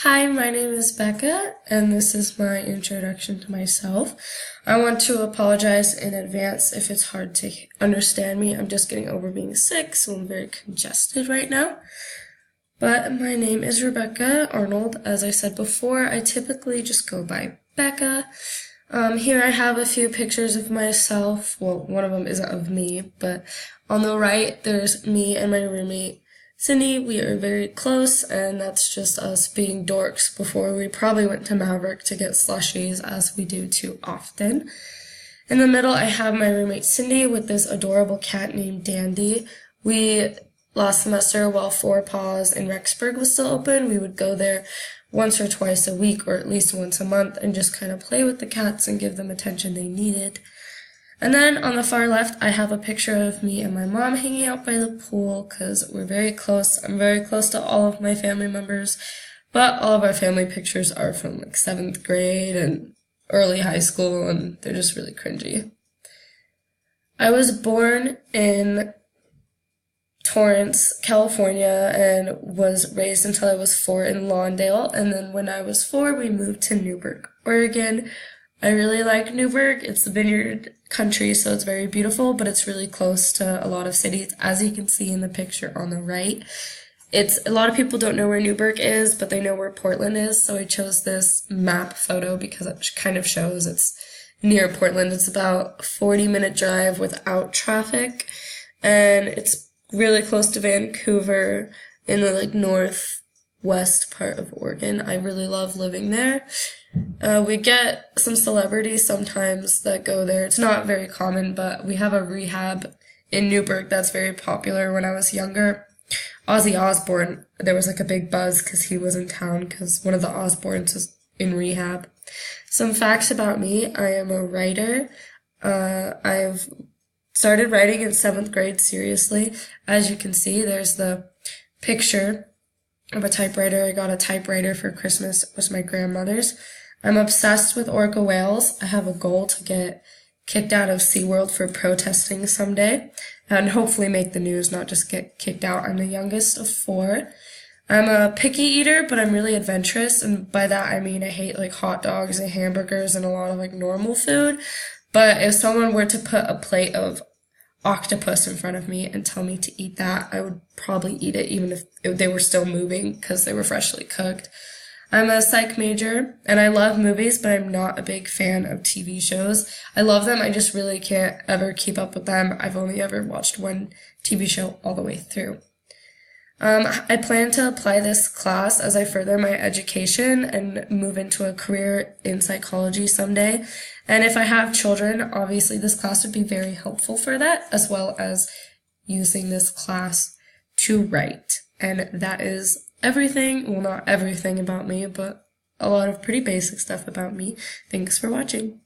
Hi, my name is Becca, and this is my introduction to myself. I want to apologize in advance if it's hard to understand me. I'm just getting over being sick, so I'm very congested right now. But my name is Rebecca Arnold. As I said before, I typically just go by Becca. Here I have a few pictures of myself. Well, one of them isn't of me, but on the right, there's me and my roommate, Cindy. We are very close, and that's just us being dorks before we probably went to Maverick to get slushies, as we do too often. In the middle, I have my roommate Cindy with this adorable cat named Dandy. Last semester, while Four Paws in Rexburg was still open, we would go there once or twice a week, or at least once a month, and just kind of play with the cats and give them attention they needed. And then on the far left, I have a picture of me and my mom hanging out by the pool because we're very close. I'm very close to all of my family members, but all of our family pictures are from like 7th grade and early high school, and they're just really cringy. I was born in Torrance, California, and was raised until I was 4 in Lawndale, and then when I was 4, we moved to Newberg, Oregon. I really like Newberg. It's the vineyard country, so it's very beautiful, but it's really close to a lot of cities, as you can see in the picture on the right. A lot of people don't know where Newberg is, but they know where Portland is, so I chose this map photo because it kind of shows it's near Portland. It's about a 40-minute drive without traffic, and it's really close to Vancouver in the northwest part of Oregon. I really love living there. We get some celebrities sometimes that go there. It's not very common, but we have a rehab in Newberg that's very popular. When I was younger, Ozzy Osbourne, there was a big buzz because he was in town because one of the Osbournes is in rehab. Some facts about me: I am a writer. I've started writing in 7th grade seriously. As you can see, there's the picture of a typewriter. I got a typewriter for Christmas. It was my grandmother's. I'm obsessed with orca whales. I have a goal to get kicked out of SeaWorld for protesting someday and hopefully make the news, not just get kicked out. I'm the youngest of 4. I'm a picky eater, but I'm really adventurous, and by that I mean I hate hot dogs and hamburgers and a lot of normal food. But if someone were to put a plate of octopus in front of me and tell me to eat that, I would probably eat it even if they were still moving because they were freshly cooked. I'm a psych major, and I love movies, but I'm not a big fan of TV shows. I love them, I just really can't ever keep up with them. I've only ever watched one TV show all the way through. I plan to apply this class as I further my education and move into a career in psychology someday. And if I have children, obviously this class would be very helpful for that, as well as using this class to write. And that is everything. Well, not everything about me, but a lot of pretty basic stuff about me. Thanks for watching.